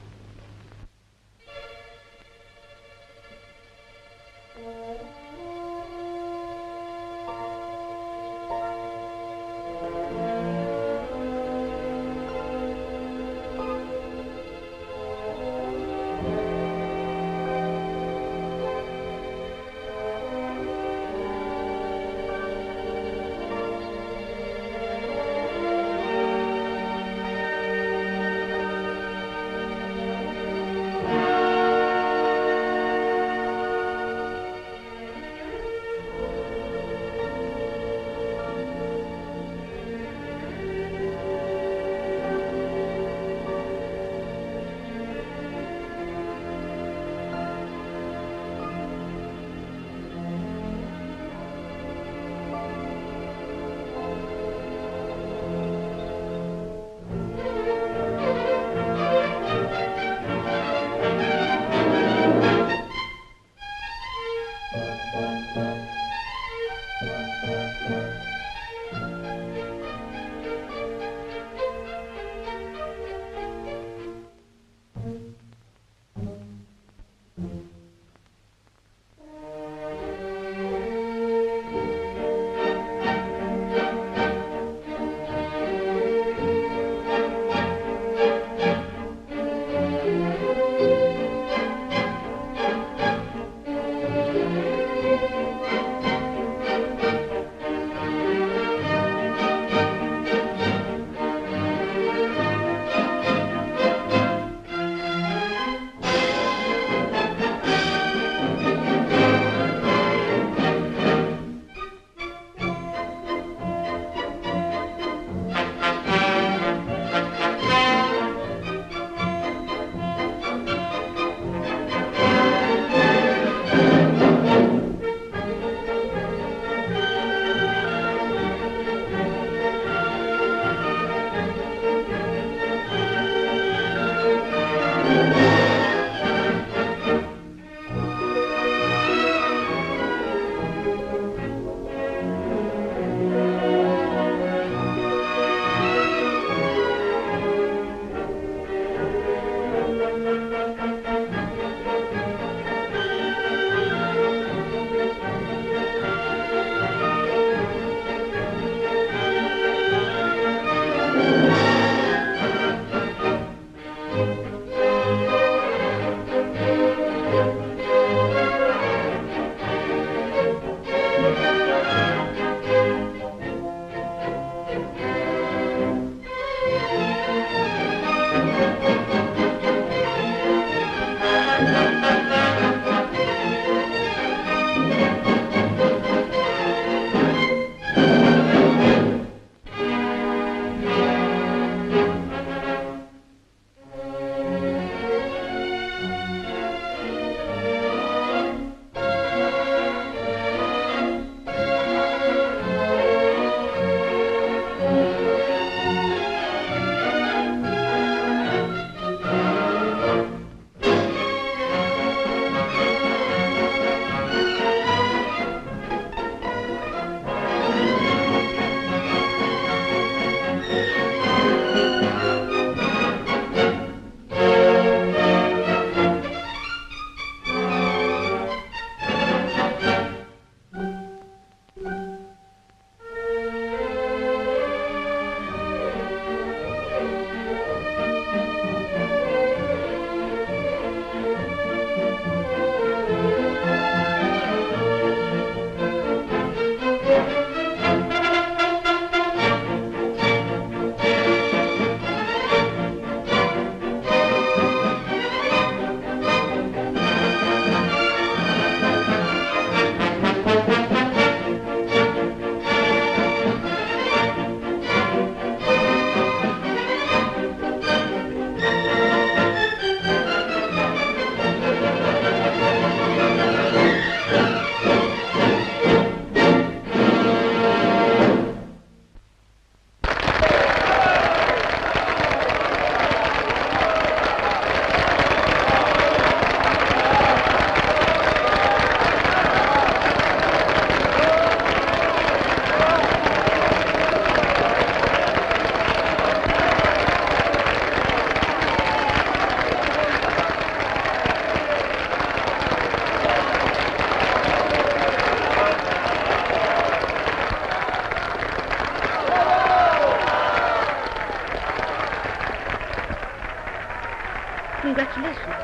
Congratulations.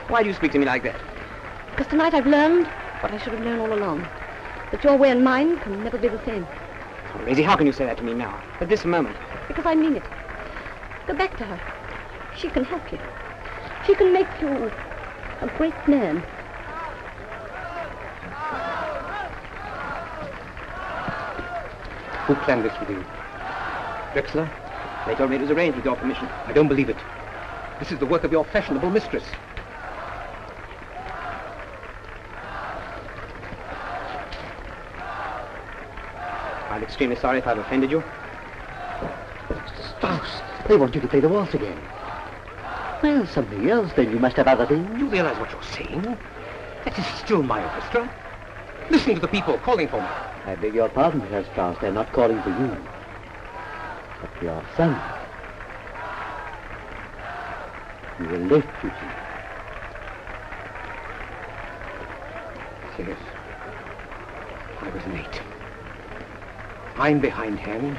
Why do you speak to me like that? Because tonight I've learned what I should have known all along. That your way and mine can never be the same. Oh, Maisie, how can you say that to me now? At this moment? Because I mean it. Go back to her. She can help you. She can make you a great man. Who planned this with you? Drexler. They told me it was arranged with your permission. I don't believe it. This is the work of your fashionable mistress. I'm extremely sorry if I've offended you. Mr. Strauss, they want you to play the waltz again. Well, something else, then you must have other things. You realize what you're saying? That is still my orchestra. Listen to the people calling for me. I beg your pardon, Mr. Strauss, they're not calling for you, but for your son. You were late, you see. Yes. I was late. I'm behindhand.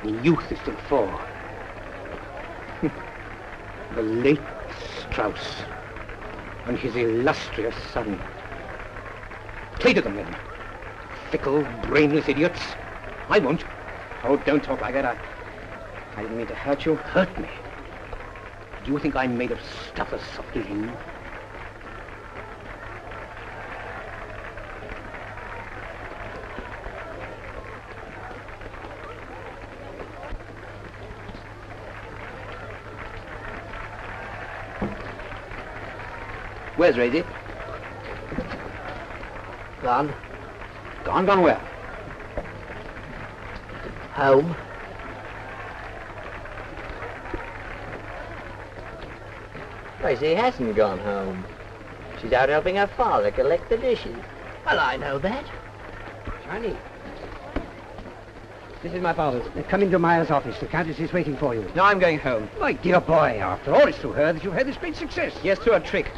And youth is to the fore. The late Strauss and his illustrious son. Play to them then. Fickle, brainless idiots. I won't. Oh, don't talk like that. I didn't mean to hurt you. Hurt me? Do you think I'm made of stuff as soft as you? Where's Rosie? Gone. Gone where? Home. Rosie hasn't gone home. She's out helping her father collect the dishes. Well, I know that. Johnny. This is my father's. Come into Meyer's office. The Countess is waiting for you. No, I'm going home. My dear boy, after all, it's through her that you've had this great success. Yes, through a trick.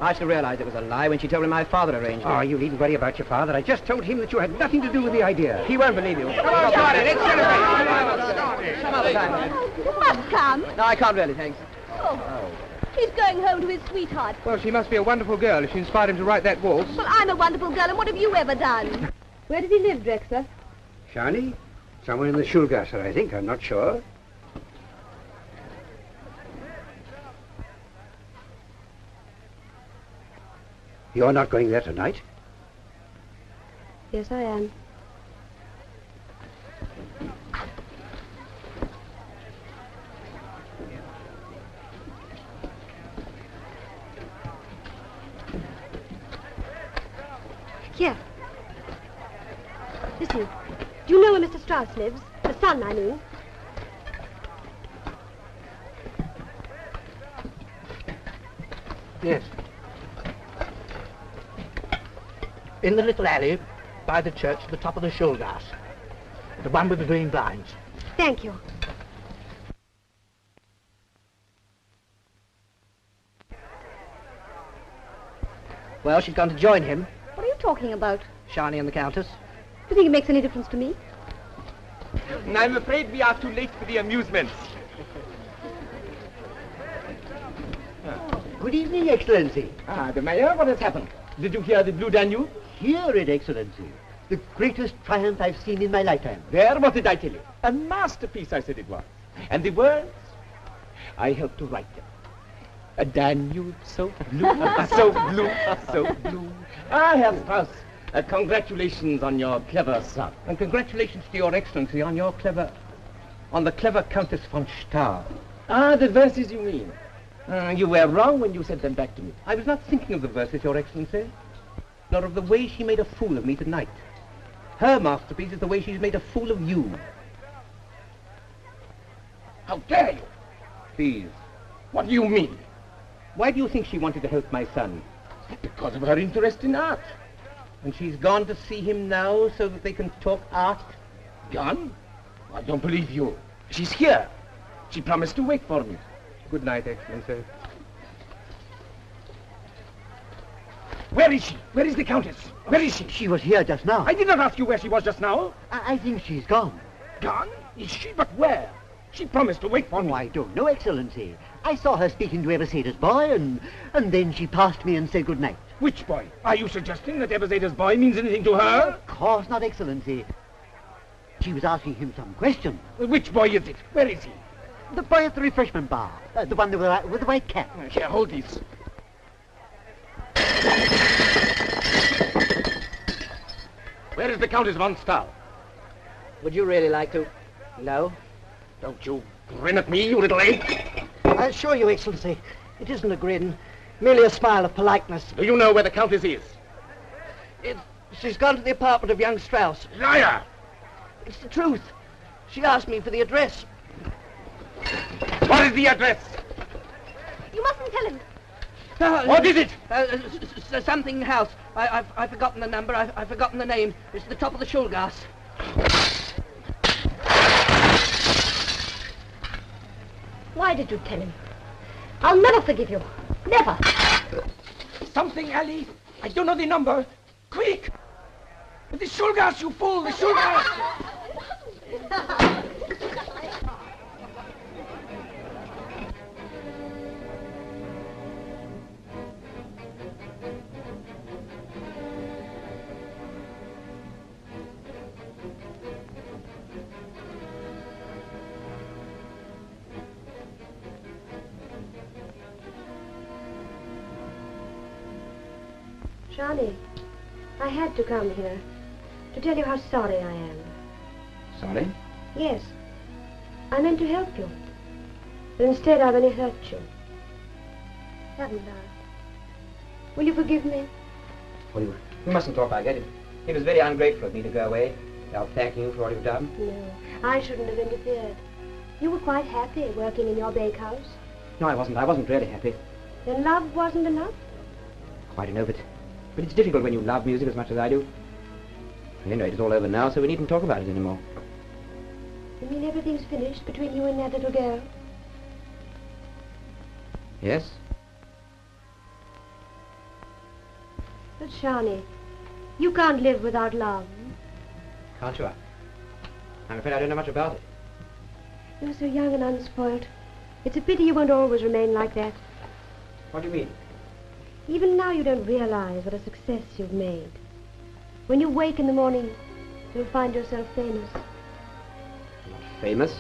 I should have realized it was a lie when she told me my father arranged it. Oh, you needn't worry about your father. I just told him that you had nothing to do with the idea. He won't believe you. Come on, Johnny, let's celebrate. Some other time. You must come. No, I can't really, thanks. Oh. He's going home to his sweetheart. Well, she must be a wonderful girl if she inspired him to write that waltz. Well, I'm a wonderful girl, and what have you ever done? Where does he live, Drexler? Johnny? Somewhere in the Schulgasse, I think. I'm not sure. You're not going there tonight? Yes, I am. Here. Listen, do you know where Mr. Strauss lives? The son, I mean. Yes. In the little alley by the church at the top of the Schulgasse. The one with the green blinds. Thank you. Well, she's gone to join him, What are you talking about? Shani and the Countess. Do you think it makes any difference to me? I'm afraid we are too late for the amusements. Good evening, Excellency. Ah, the mayor, what has happened? Did you hear the Blue Danube? Hear it, Excellency. The greatest triumph I've seen in my lifetime. There, what did I tell you? A masterpiece, I said it was. And the words? I helped to write them. A Danube so blue, so blue, so blue. Ah, Herr Strauss, congratulations on your clever son. And congratulations to your excellency on the clever Countess von Stahl. Ah, the verses you mean. You were wrong when you sent them back to me. I was not thinking of the verses, your excellency, nor of the way she made a fool of me tonight. Her masterpiece is the way she's made a fool of you. How dare you? Please. What do you mean? Why do you think she wanted to help my son? Because of her interest in art. And she's gone to see him now so that they can talk art? Gone? I don't believe you. She's here. She promised to wait for me. Good night, Excellency. Where is she? Where is the Countess? Where is she? She was here just now. I did not ask you where she was just now. I think she's gone. Gone? Is she but where? She promised to wait for me. Oh, I don't know, Excellency. I saw her speaking to Eberseder's boy, and then she passed me and said good night. Which boy? Are you suggesting that Eberseder's boy means anything to her? Of course not, Excellency. She was asking him some question. Which boy is it? Where is he? The boy at the refreshment bar. The one with the white cap. Here, hold this. Where is the Countess von Stahl? Would you really like to know? Don't you grin at me, you little ape. I assure you, Excellency, it isn't a grin. Merely a smile of politeness. Do you know where the Countess is? She's gone to the apartment of young Strauss. Liar! It's the truth. She asked me for the address. What is the address? You mustn't tell him. What is it? Something house. I've forgotten the number. I've forgotten the name. It's the top of the Schulgasse. Why did you tell him? I'll never forgive you. Never. Something, Ali. I don't know the number. Quick! The Schulgasse, you fool! The Schulgasse! Johnny, I had to come here to tell you how sorry I am. Sorry? Yes. I meant to help you. But instead I've only hurt you. Haven't I? Will you forgive me? Well, you mustn't talk like that. It was very ungrateful of me to go away without thanking you for all you've done. No, I shouldn't have interfered. You were quite happy working in your bakehouse. No, I wasn't. I wasn't really happy. Then love wasn't enough? Quite enough, but it's difficult when you love music as much as I do. Anyway, it's all over now, so we needn't talk about it anymore. You mean everything's finished between you and that little girl? Yes? But Shani, you can't live without love. Can't you? I'm afraid I don't know much about it. You're so young and unspoilt. It's a pity you won't always remain like that. What do you mean? Even now you don't realize what a success you've made. When you wake in the morning, you'll find yourself famous. Not famous?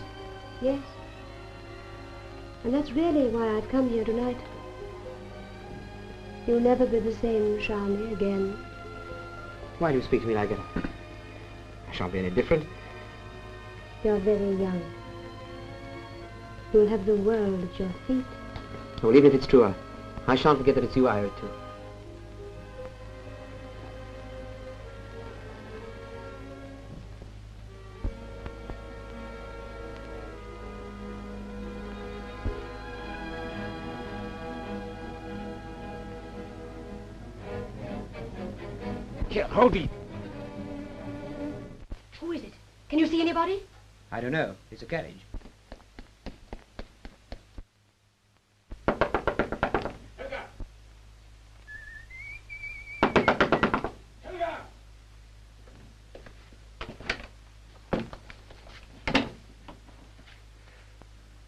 Yes. And that's really why I've come here tonight. You'll never be the same Shani again. Why do you speak to me like that? I shan't be any different. You're very young. You'll have the world at your feet. Well, even if it's true, I shan't forget that it's you I owe it to. Here, hold it. Who is it? Can you see anybody? I don't know. It's a carriage.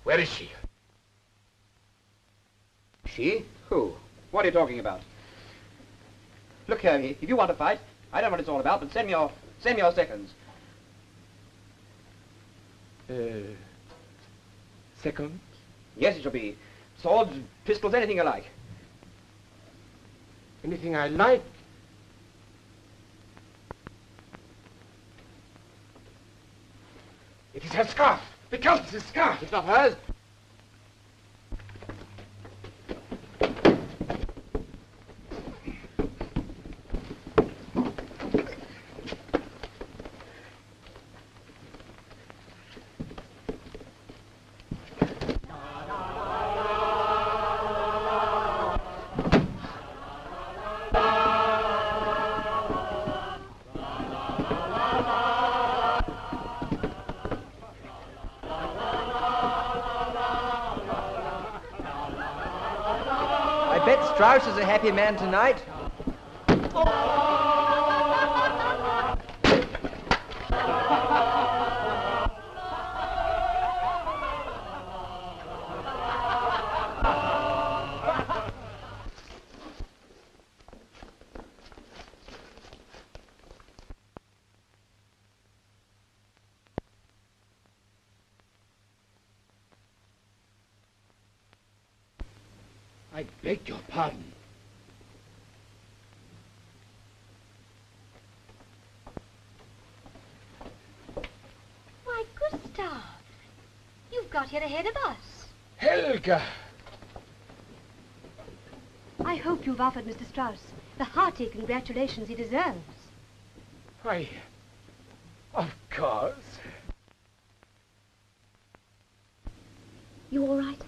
Where is she? She? Who? What are you talking about? Look here, if you want to fight, I don't know what it's all about, but send me your seconds. Second? Yes, it shall be. Swords, pistols, anything you like. Anything I like? It is her scarf. The Countess's scarf. It's not hers. Strauss is a happy man tonight. I beg your pardon. Why, Gustav, you've got here ahead of us. Helga! I hope you've offered Mr. Strauss the hearty congratulations he deserves. Why, of course. You all right?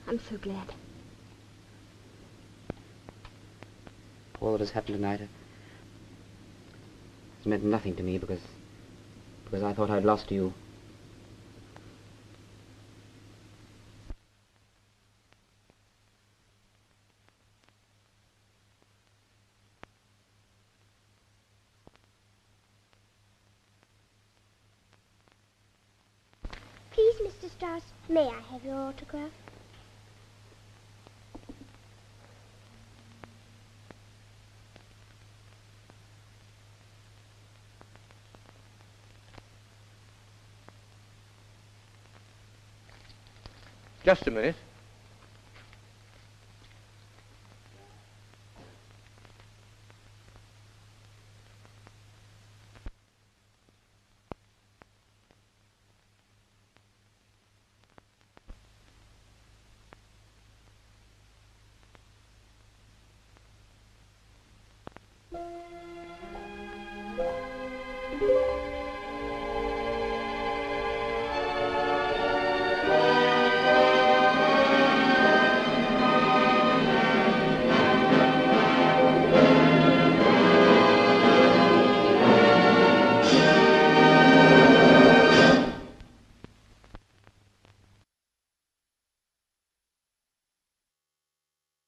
I'm so glad. All that has happened tonight has meant nothing to me because I thought I'd lost you. Please, Mr. Strauss, may I have your autograph? Just a minute.